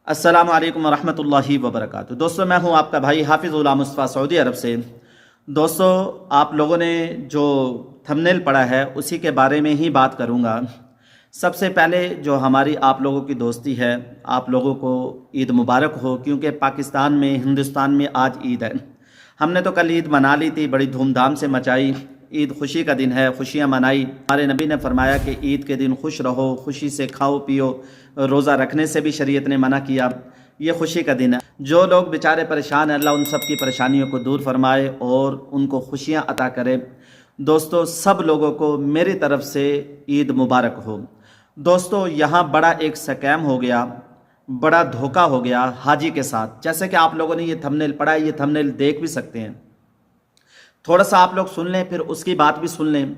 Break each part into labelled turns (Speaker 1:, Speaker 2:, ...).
Speaker 1: अस्सलामु अलैकुम वरहमतुल्लाहि वबरकातुहू। दोस्तों, मैं हूं आपका भाई हाफिज़ गुलाम मुस्तफ़ा सऊदी अरब से। दोस्तों, आप लोगों ने जो थंबनेल पढ़ा है उसी के बारे में ही बात करूंगा। सबसे पहले जो हमारी आप लोगों की दोस्ती है, आप लोगों को ईद मुबारक हो, क्योंकि पाकिस्तान में, हिंदुस्तान में आज ईद है। हमने तो कल ईद मना ली थी, बड़ी धूमधाम से मचाई। ईद खुशी का दिन है, खुशियाँ मनाई। हमारे नबी ने फरमाया कि ईद के दिन खुश रहो, खुशी से खाओ पियो। रोज़ा रखने से भी शरीयत ने मना किया। ये खुशी का दिन है। जो लोग बेचारे परेशान हैं, अल्लाह उन सब की परेशानियों को दूर फरमाए और उनको खुशियाँ अता करे। दोस्तों, सब लोगों को मेरी तरफ से ईद मुबारक हो। दोस्तों, यहाँ बड़ा एक स्कैम हो गया, बड़ा धोखा हो गया हाजी के साथ। जैसे कि आप लोगों ने ये थंबनेल पढ़ा है, ये थंबनेल देख भी सकते हैं। थोड़ा सा आप लोग सुन लें, फिर उसकी बात भी सुन लें।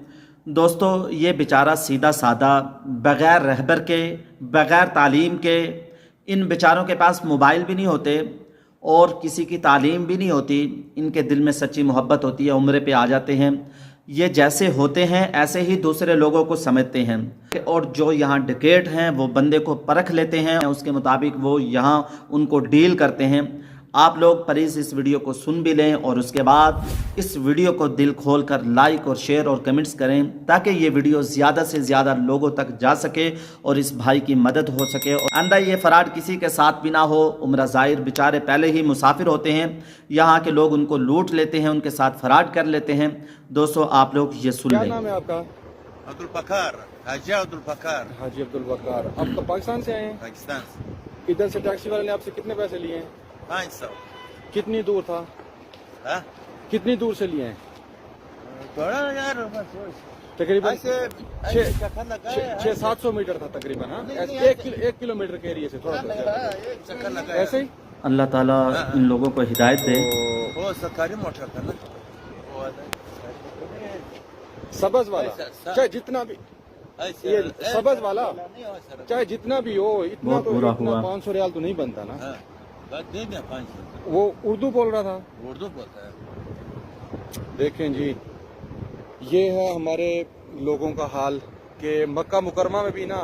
Speaker 1: दोस्तों, ये बेचारा सीधा साधा, बग़ैर रहबर के, बग़ैर तालीम के, इन बेचारों के पास मोबाइल भी नहीं होते और किसी की तालीम भी नहीं होती। इनके दिल में सच्ची मोहब्बत होती है, उम्र पे आ जाते हैं। ये जैसे होते हैं ऐसे ही दूसरे लोगों को समझते हैं। और जो यहाँ डकैत हैं वो बंदे को परख लेते हैं, उसके मुताबिक वो यहाँ उनको डील करते हैं। आप लोग प्लीज़ इस वीडियो को सुन भी लें और उसके बाद इस वीडियो को दिल खोल कर लाइक और शेयर और कमेंट्स करें, ताकि ये वीडियो ज़्यादा से ज़्यादा लोगों तक जा सके और इस भाई की मदद हो सके। और आंदा ये फ़राड किसी के साथ भी ना हो। उम्र ज़ाहिर बेचारे पहले ही मुसाफिर होते हैं, यहाँ के लोग उनको लूट लेते हैं, उनके साथ फ़राड कर लेते हैं। दोस्तों, आप लोग ये सुन लें।
Speaker 2: क्या नाम है आपका?
Speaker 3: अब्दुल बकार, हाजी अब्दुल बकार।
Speaker 2: हाजी अब्दुल बकार। आप तो पाकिस्तान से आए हैं?
Speaker 3: पाकिस्तान से।
Speaker 2: इधर से टैक्सी वाले ने आपसे कितने पैसे लिए हैं?
Speaker 3: 500।
Speaker 2: कितनी दूर था?
Speaker 3: हाँ?
Speaker 2: कितनी दूर से लिए हैं?
Speaker 3: थोड़ा यार
Speaker 2: तकरीबन
Speaker 3: ऐसे
Speaker 2: 600-700 मीटर था तकरीबन। हाँ, एक किलोमीटर के एरिया से थोड़ा
Speaker 3: चक्कर लगा
Speaker 2: ऐसे ही।
Speaker 1: अल्लाह ताला इन लोगों को हिदायत दे।
Speaker 3: वो सरकारी मोटर था ना,
Speaker 2: सबज वाला, चाहे जितना भी ये सबज वाला, चाहे जितना भी हो, इतना
Speaker 1: बहुत
Speaker 2: तो
Speaker 1: बुरा
Speaker 2: इतना
Speaker 1: हुआ।
Speaker 2: 500 रियाल तो नहीं बनता ना।
Speaker 3: हाँ, बात दे दिया 500।
Speaker 2: वो उर्दू बोल रहा था।
Speaker 3: उर्दू बोलता है।
Speaker 2: देखें जी, ये है हमारे लोगों का हाल कि मक्का मुकरमा में भी ना,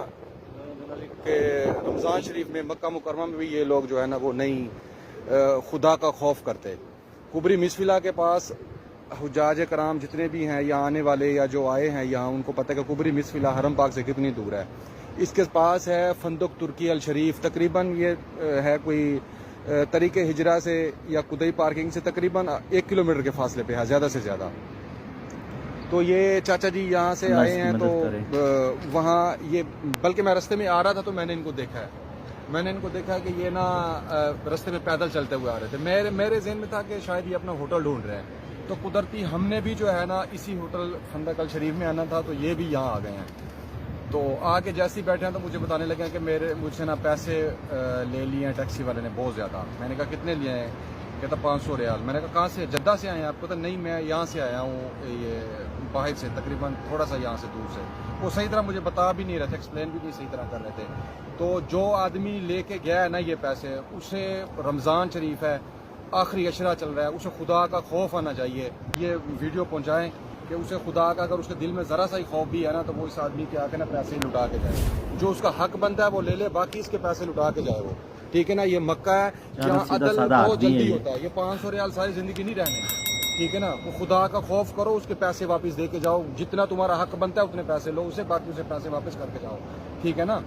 Speaker 2: कि रमज़ान शरीफ में मक्का मुकरमा में भी ये लोग जो है ना वो नहीं खुदा का खौफ करते। कुबरी मिसफिला के पास हुज्जाज कराम जितने भी हैं या आने वाले या जो आए हैं यहाँ, उनको पता है कि कुबरी मिसफिला हरम पाक से कितनी दूर है। इसके पास है फंदुक तुर्की अल शरीफ, तकरीबन ये है कोई तरीके हिजरा से या कुदई पार्किंग से तकरीबन 1 किलोमीटर के फासले पे है, ज़्यादा से ज़्यादा। तो ये चाचा जी यहाँ से आए हैं, तो वहाँ ये, बल्कि मैं रास्ते में आ रहा था तो मैंने इनको देखा है। मैंने इनको देखा कि ये ना रास्ते में पैदल चलते हुए आ रहे थे। मेरे ज़हन में था कि शायद ये अपना होटल ढूंढ रहे हैं। तो कुदरती हमने भी जो है ना इसी होटल फंदक अल शरीफ में आना था, तो ये भी यहाँ आ गए हैं। तो आके जैसे ही बैठे हैं तो मुझे बताने लगे कि मुझसे ना पैसे ले लिए हैं टैक्सी वाले ने बहुत ज़्यादा। मैंने कहा कितने लिए हैं? कहता 500 रियाल। मैंने कहा कहाँ से? जद्दा से आए हैं आपको? तो नहीं, मैं यहाँ से आया हूँ, ये बाहर से, तकरीबन थोड़ा सा यहाँ से दूर से। वो सही तरह मुझे बता भी नहीं रहे थे, एक्सप्लेन भी नहीं सही तरह कर रहे थे। तो जो आदमी लेके गया है ना ये पैसे, उसे रमज़ान शरीफ है, आखिरी अशरा चल रहा है, उसे खुदा का खौफ आना चाहिए। ये वीडियो पहुँचाएँ कि उसे खुदा का, अगर उसके दिल में ज़रा सा ही खौफ भी है ना, तो वो इस आदमी के आके ना पैसे लुटा के जाए। जो उसका हक बनता है वो ले ले, बाकी इसके पैसे लुटा के जाए वो। ठीक है ना? ये मक्का है जहाँ अदल बहुत जल्दी होता है। ये 500 रियाल सारी ज़िंदगी नहीं रहने। ठीक है ना? वो खुदा का खौफ करो, उसके पैसे वापस दे के जाओ। जितना तुम्हारा हक बनता है उतने पैसे लो उसे, बाकी उसे पैसे वापस करके जाओ। ठीक है ना?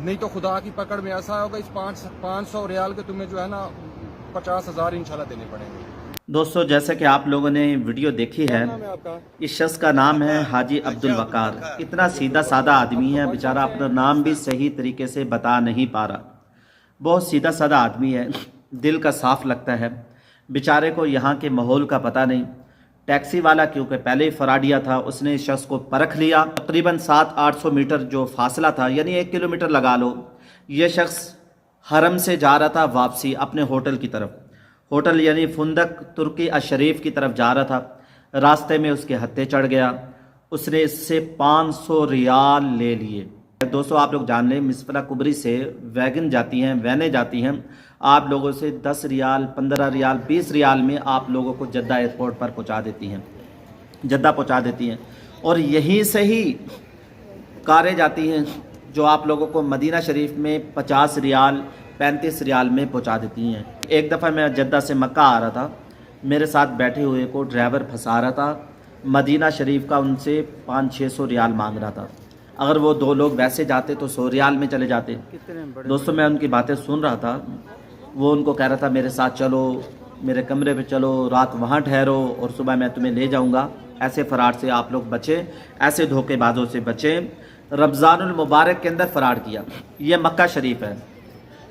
Speaker 2: नहीं तो खुदा की पकड़ में ऐसा होगा, इस 500 रियाल के तुम्हें जो है ना 50,000 इंशाल्लाह देने पड़ेंगे।
Speaker 1: दोस्तों, जैसे कि आप लोगों ने वीडियो देखी है,
Speaker 2: नाम है आपका?
Speaker 1: इस शख्स का नाम है हाजी अब्दुल बकार। इतना सीधा साधा आदमी है, बेचारा अपना नाम भी सही तरीके से बता नहीं पा रहा। बहुत सीधा साधा आदमी है, दिल का साफ लगता है। बेचारे को यहाँ के माहौल का पता नहीं। टैक्सी वाला क्योंकि पहले ही फराडिया था, उसने इस शख्स को परख लिया। तकरीबन 700-800 मीटर जो फासला था, यानी 1 किलोमीटर लगा लो, ये शख्स हरम से जा रहा था वापसी अपने होटल की तरफ। होटल यानी फंदक तुर्की अशरीफ की तरफ जा रहा था। रास्ते में उसके हत्थे चढ़ गया। उसने इससे 500 रियाल ले लिए। दोस्तों, आप लोग जान लें, मिसफला कुबरी से वैगन जाती हैं, वैनें जाती हैं। आप लोगों से 10 रियाल, 15 रियाल, 20 रियाल में आप लोगों को जद्दा एयरपोर्ट पर पहुंचा देती हैं, जद्दा पहुंचा देती हैं। और यहीं से ही कारें जाती हैं जो आप लोगों को मदीना शरीफ में 50 रियाल, 35 रियाल में पहुंचा देती हैं। एक दफ़ा मैं जद्दा से मक्का आ रहा था, मेरे साथ बैठे हुए को ड्राइवर फंसा रहा था। मदीना शरीफ का उनसे 500-600 रियाल मांग रहा था। अगर वो 2 लोग वैसे जाते तो 100 रियाल में चले जाते। दोस्तों मैं उनकी बातें सुन रहा था। वो उनको कह रहा था मेरे साथ चलो, मेरे कमरे पे चलो, रात वहाँ ठहरो और सुबह मैं तुम्हें ले जाऊँगा। ऐसे फराड से आप लोग बचें, ऐसे धोखेबाजों से बचें। रमज़ानुल मुबारक के अंदर फराड किया, ये मक्का शरीफ है,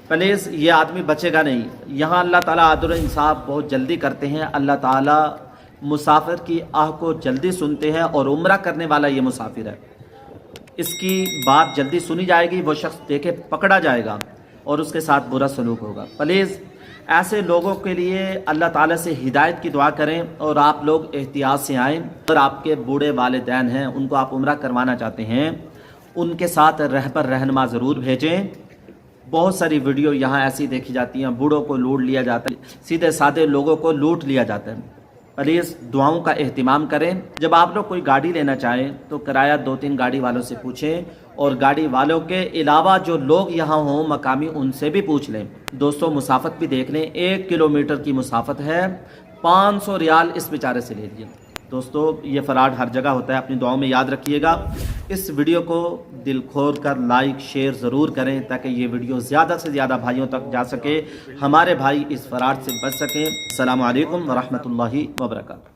Speaker 1: प्लीज़ ये आदमी बचेगा नहीं। यहाँ अल्लाह ताला आदल इंसाफ बहुत जल्दी करते हैं। अल्लाह ताला मुसाफिर की आह को जल्दी सुनते हैं और उम्रा करने वाला ये मुसाफिर है, इसकी बात जल्दी सुनी जाएगी, वो शख्स देखे पकड़ा जाएगा और उसके साथ बुरा सलूक होगा। प्लीज़ ऐसे लोगों के लिए अल्लाह ताला से हिदायत की दुआ करें और आप लोग एहतियात से आएँ। अगर आपके बूढ़े वालिदैन हैं, उनको आप उम्रा करवाना चाहते हैं, उनके साथ रहबर रहनुमा ज़रूर भेजें। बहुत सारी वीडियो यहाँ ऐसी देखी जाती हैं, बूढ़ों को लूट लिया जाता है, सीधे साधे लोगों को लूट लिया जाता है। प्लीज़ दुआओं का एहतिमाम करें। जब आप लोग कोई गाड़ी लेना चाहें तो किराया 2-3 गाड़ी वालों से पूछें और गाड़ी वालों के अलावा जो लोग यहाँ हों मकामी, उनसे भी पूछ लें। दोस्तों मुसाफत भी देख लें, 1 किलोमीटर की मुसाफत है, 500 रियाल इस बेचारे से ले लिए। दोस्तों ये फराड हर जगह होता है, अपनी दुआओं में याद रखिएगा। इस वीडियो को दिल खोल कर लाइक शेयर ज़रूर करें ताकि ये वीडियो ज़्यादा से ज़्यादा भाइयों तक जा सके, हमारे भाई इस फराड से बच सकें। अस्सलामु अलैकुम व रहमतुल्लाहि व बरकातहू।